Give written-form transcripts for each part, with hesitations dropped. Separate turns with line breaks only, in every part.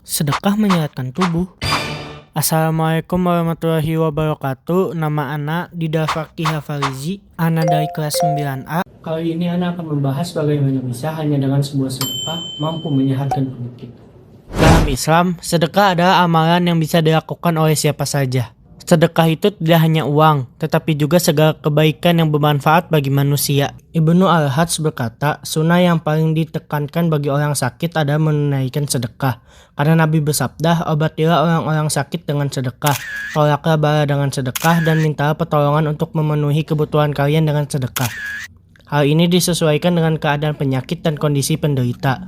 Sedekah menyehatkan tubuh. Assalamualaikum warahmatullahi wabarakatuh. Nama Ana Dida Fakih Hafalizi. Ana dari kelas 9A. Kali ini Ana akan membahas bagaimana bisa hanya dengan sebuah sedekah mampu menyehatkan tubuh kita. Dalam Islam, sedekah adalah amalan yang bisa dilakukan oleh siapa saja. Sedekah itu tidak hanya uang, tetapi juga segala kebaikan yang bermanfaat bagi manusia. Ibnu Al-Hajj berkata, sunnah yang paling ditekankan bagi orang sakit adalah menunaikan sedekah. Karena Nabi bersabda, obatilah orang-orang sakit dengan sedekah, tolaklah bala dengan sedekah, dan mintalah pertolongan untuk memenuhi kebutuhan kalian dengan sedekah. Hal ini disesuaikan dengan keadaan penyakit dan kondisi penderita.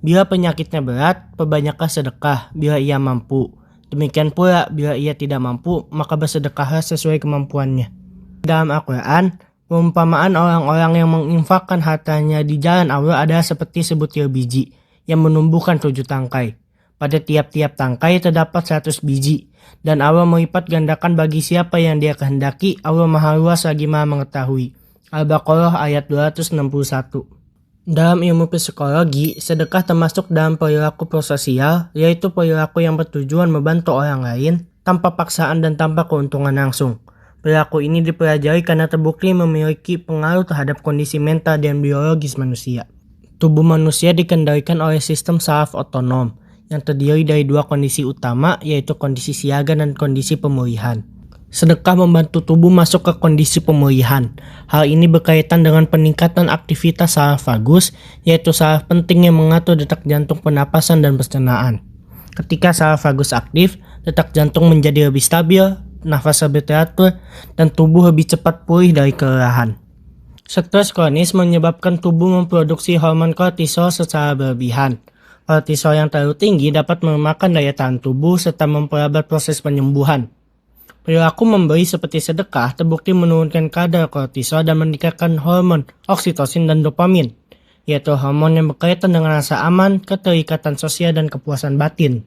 Bila penyakitnya berat, perbanyaklah sedekah bila ia mampu. Demikian pula, bila ia tidak mampu, maka bersedekahlah sesuai kemampuannya. Dalam Al-Quran, perumpamaan orang-orang yang menginfakkan hartanya di jalan Allah adalah seperti sebutir biji yang menumbuhkan 7 tangkai. Pada tiap-tiap tangkai terdapat 100 biji, dan Allah melipat gandakan bagi siapa yang dia kehendaki. Allah Maha Luas lagi Maha mengetahui. Al-Baqarah ayat 261. Dalam ilmu psikologi, sedekah termasuk dalam perilaku prososial, yaitu perilaku yang bertujuan membantu orang lain tanpa paksaan dan tanpa keuntungan langsung. Perilaku ini dipelajari karena terbukti memiliki pengaruh terhadap kondisi mental dan biologis manusia. Tubuh manusia dikendalikan oleh sistem saraf otonom yang terdiri dari 2 kondisi utama, yaitu kondisi siaga dan kondisi pemulihan. Sedekah membantu tubuh masuk ke kondisi pemulihan. Hal ini berkaitan dengan peningkatan aktivitas saraf vagus, yaitu saraf penting yang mengatur detak jantung, pernapasan, dan pencernaan. Ketika saraf vagus aktif, detak jantung menjadi lebih stabil, nafas lebih teratur, dan tubuh lebih cepat pulih dari kelelahan. Stres kronis menyebabkan tubuh memproduksi hormon kortisol secara berlebihan. Kortisol yang terlalu tinggi dapat melemahkan daya tahan tubuh serta memperlambat proses penyembuhan. Perilaku memberi seperti sedekah terbukti menurunkan kadar kortisol dan meningkatkan hormon oksitosin dan dopamin, yaitu hormon yang berkaitan dengan rasa aman, keterikatan sosial, dan kepuasan batin.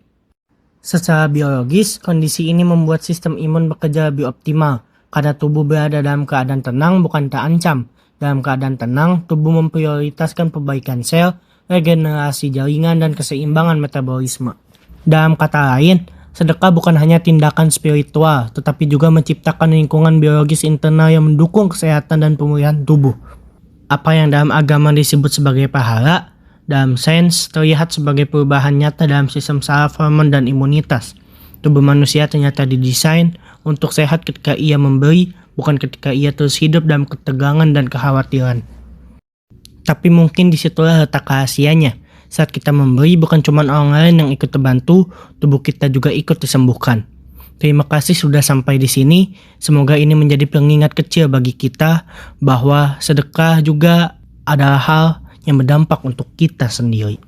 Secara biologis, kondisi ini membuat sistem imun bekerja lebih optimal, karena tubuh berada dalam keadaan tenang bukan terancam. Dalam keadaan tenang, tubuh memprioritaskan perbaikan sel, regenerasi jaringan, dan keseimbangan metabolisme. Dalam kata lain, sedekah bukan hanya tindakan spiritual, tetapi juga menciptakan lingkungan biologis internal yang mendukung kesehatan dan pemulihan tubuh. Apa yang dalam agama disebut sebagai pahala, dalam sains terlihat sebagai perubahan nyata dalam sistem saraf, hormon, dan imunitas. Tubuh manusia ternyata didesain untuk sehat ketika ia memberi, bukan ketika ia terus hidup dalam ketegangan dan kekhawatiran. Tapi mungkin disitulah letak rahasianya. Saat kita memberi, bukan cuma orang lain yang ikut terbantu, tubuh kita juga ikut disembuhkan. Terima kasih sudah sampai di sini. Semoga ini menjadi pengingat kecil bagi kita bahwa sedekah juga adalah hal yang berdampak untuk kita sendiri.